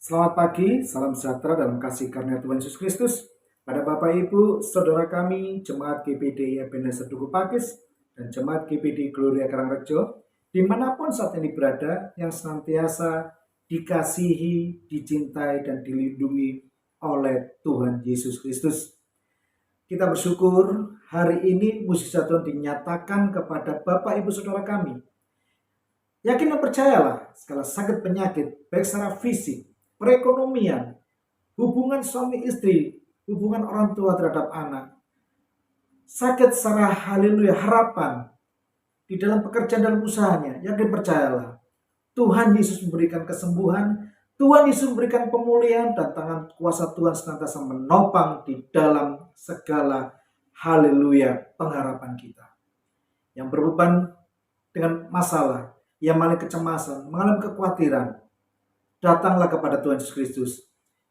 Selamat pagi, salam sejahtera dalam kasih karunia Tuhan Yesus Kristus. Pada Bapak Ibu, saudara kami, Jemaat GPD Ebenezer Duku Pakis dan Jemaat GPD Gloria Karangrejo, dimanapun saat ini berada, yang senantiasa dikasihi, dicintai, dan dilindungi oleh Tuhan Yesus Kristus. Kita bersyukur hari ini mujizat Tuhan dinyatakan kepada Bapak Ibu saudara kami. Yakin dan percayalah, segala sakit penyakit, baik secara fisik, perekonomian, hubungan suami istri, hubungan orang tua terhadap anak, sakit secara harapan di dalam pekerjaan dan usahanya, yakin percayalah, Tuhan Yesus memberikan kesembuhan, Tuhan Yesus memberikan pemulihan, dan tangan kuasa Tuhan senantiasa menopang di dalam segala pengharapan kita. Yang berbeban dengan masalah, yang mengalami kecemasan, mengalami kekhawatiran, datanglah kepada Tuhan Yesus Kristus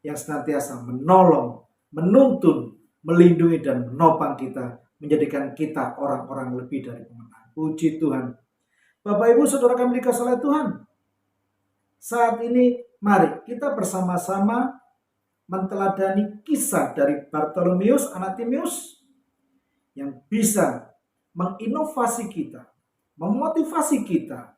yang senantiasa menolong, menuntun, melindungi, dan menopang kita, menjadikan kita orang-orang lebih dari pemenang. Puji Tuhan. Bapak Ibu saudara kami dikasihi oleh Tuhan, saat ini mari kita bersama-sama menteladani kisah dari Bartolomeus anak Timeus yang bisa menginovasi kita, memotivasi kita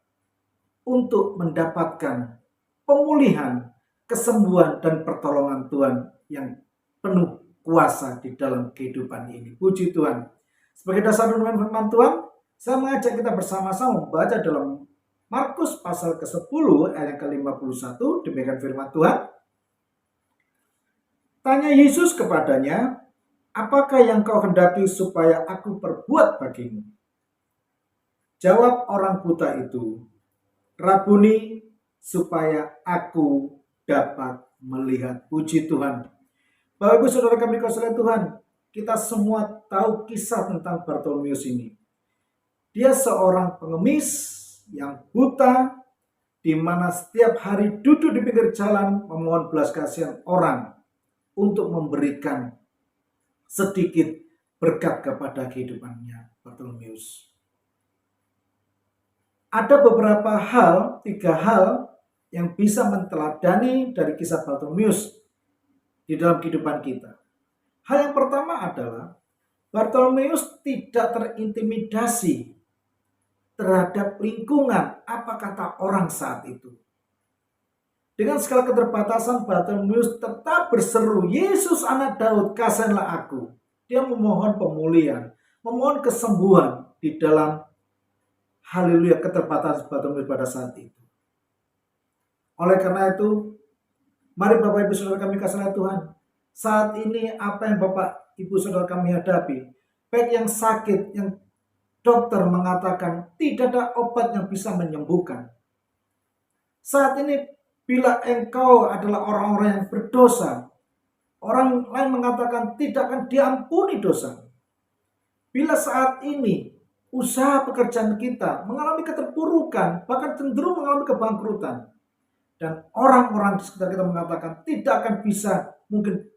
untuk mendapatkan pemulihan, kesembuhan, dan pertolongan Tuhan yang penuh kuasa di dalam kehidupan ini. Puji Tuhan. Sebagai dasar renungan firman Tuhan, saya mengajak kita bersama-sama membaca dalam Markus pasal ke-10 ayat ke-51. Demikian firman Tuhan. Tanya Yesus kepadanya, apakah yang kau hendaki supaya aku perbuat bagimu? Jawab orang buta itu, Rabuni, supaya aku dapat melihat. Puji Tuhan. Bapak Ibu saudara kami dikasihi Tuhan, kita semua tahu kisah tentang Bartolomeus ini. Dia seorang pengemis yang buta, di mana setiap hari duduk di pinggir jalan memohon belas kasihan orang untuk memberikan sedikit berkat kepada kehidupannya Bartolomeus. Ada beberapa hal, 3 hal yang bisa menteladani dari kisah Bartolomeus di dalam kehidupan kita. Hal yang pertama adalah Bartolomeus tidak terintimidasi terhadap lingkungan, apa kata orang saat itu. Dengan segala keterbatasan, Bartolomeus tetap berseru, Yesus anak Daud, kasihanlah aku. Dia memohon pemulihan, memohon kesembuhan di dalam keterbatasan Bartolomeus pada saat itu. Oleh karena itu, mari Bapak Ibu saudara kami kasihi Tuhan, saat ini apa yang Bapak Ibu saudara kami hadapi, baik yang sakit, yang dokter mengatakan tidak ada obat yang bisa menyembuhkan. Saat ini bila engkau adalah orang-orang yang berdosa, orang lain mengatakan tidak akan diampuni dosa. Bila saat ini usaha pekerjaan kita mengalami keterpurukan, bahkan cenderung mengalami kebangkrutan, dan orang-orang di sekitar kita mengatakan tidak akan bisa mungkin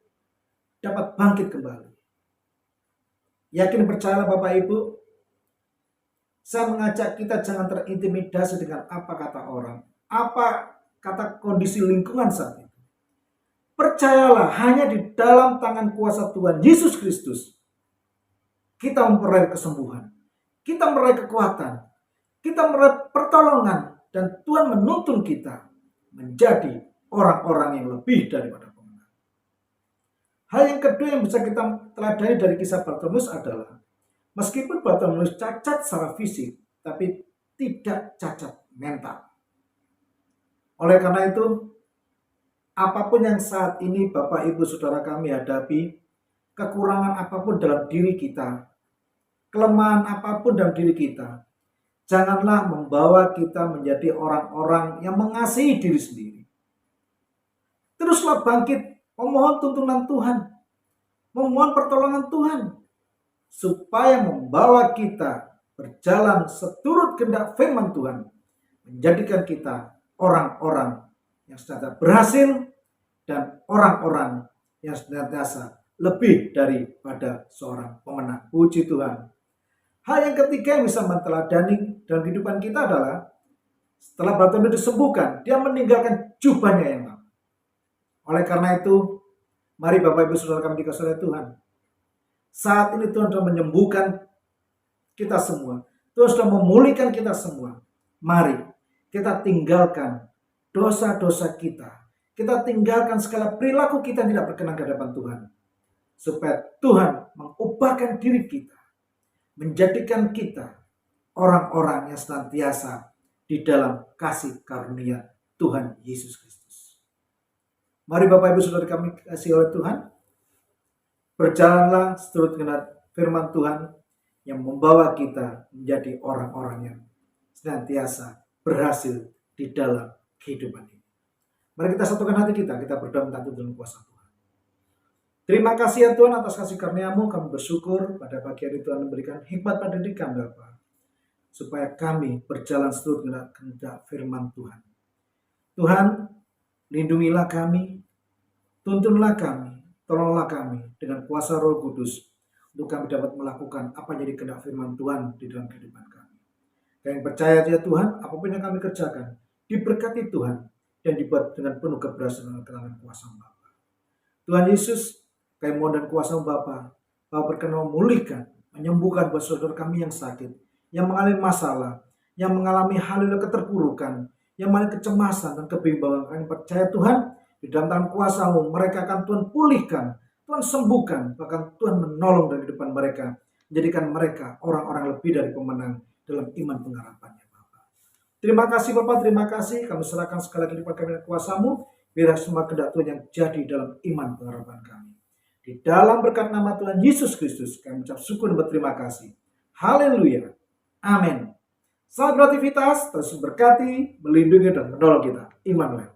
dapat bangkit kembali. Yakin percayalah Bapak Ibu, saya mengajak kita jangan terintimidasi dengan apa kata orang, apa kata kondisi lingkungan saat itu. Percayalah hanya di dalam tangan kuasa Tuhan Yesus Kristus kita memperoleh kesembuhan, kita memperoleh kekuatan, kita memperoleh pertolongan, dan Tuhan menuntun kita menjadi orang-orang yang lebih daripada pemenang. Hal yang kedua yang bisa kita teladani dari kisah Bartolomeus adalah meskipun Bartolomeus cacat secara fisik, tapi tidak cacat mental. Oleh karena itu, apapun yang saat ini Bapak Ibu Saudara kami hadapi, kekurangan apapun dalam diri kita, kelemahan apapun dalam diri kita, janganlah membawa kita menjadi orang-orang yang mengasihi diri sendiri. Teruslah bangkit, memohon tuntunan Tuhan, memohon pertolongan Tuhan, supaya membawa kita berjalan seturut kehendak firman Tuhan, menjadikan kita orang-orang yang senantiasa berhasil dan orang-orang yang senantiasa lebih daripada seorang pemenang. Puji Tuhan. Hal yang ketiga yang bisa menteladani dalam kehidupan kita adalah setelah Bartolomeus disembuhkan, dia meninggalkan jubahnya yang lama. Oleh karena itu, mari Bapak Ibu Saudara kami dikasihi oleh Tuhan. Saat ini Tuhan sudah menyembuhkan kita semua. Tuhan sudah memulihkan kita semua. Mari kita tinggalkan dosa-dosa kita. Kita tinggalkan segala perilaku kita yang tidak berkenan ke hadapan Tuhan. Supaya Tuhan mengubahkan diri kita. Menjadikan kita orang-orang yang senantiasa di dalam kasih karunia Tuhan Yesus Kristus. Mari Bapak Ibu Saudara kami kasih oleh Tuhan. Berjalanlah seturut dengan firman Tuhan yang membawa kita menjadi orang-orang yang senantiasa berhasil di dalam kehidupan ini. Mari kita satukan hati kita berdoa minta tuntunan kuasa Tuhan. Terima kasih ya Tuhan atas kasih karunia-Mu. Kami bersyukur pada pagi hari Tuhan memberikan hikmat pada diri kami Bapa, supaya kami berjalan seturut dengan kehendak firman Tuhan. Tuhan, lindungilah kami, tuntunlah kami, tolonglah kami dengan kuasa Roh Kudus untuk kami dapat melakukan apa yang jadi kehendak firman Tuhan di dalam kehidupan kami. Kami percaya ya Tuhan, apapun yang kami kerjakan diberkati Tuhan dan dibuat dengan penuh keberhasilan dan kuasa Bapa. Tuhan Yesus, kami mohon dan kuasa Bapa, Bapa berkenan memulihkan, menyembuhkan buat saudara kami yang sakit, yang mengalami masalah, yang mengalami hal-hal keterpurukan, yang mengalami kecemasan dan kebimbangan. Kami percaya Tuhan, di dalam tangan kuasa-Mu, mereka akan Tuhan pulihkan, Tuhan sembuhkan, bahkan Tuhan menolong dari depan mereka, menjadikan mereka orang-orang lebih dari pemenang dalam iman pengharapannya Bapak. Terima kasih Bapak, terima kasih. Kami serahkan segala kehidupan kami dan kuasa-Mu, biar semua kehendak Tuhan yang jadi dalam iman pengharapan kami. Di dalam berkat nama Tuhan Yesus Kristus, kami ucap syukur dan berterima kasih. Haleluya. Amin. Selamat beraktivitas, terus berkati, melindungi dan menolong kita. Immanuel.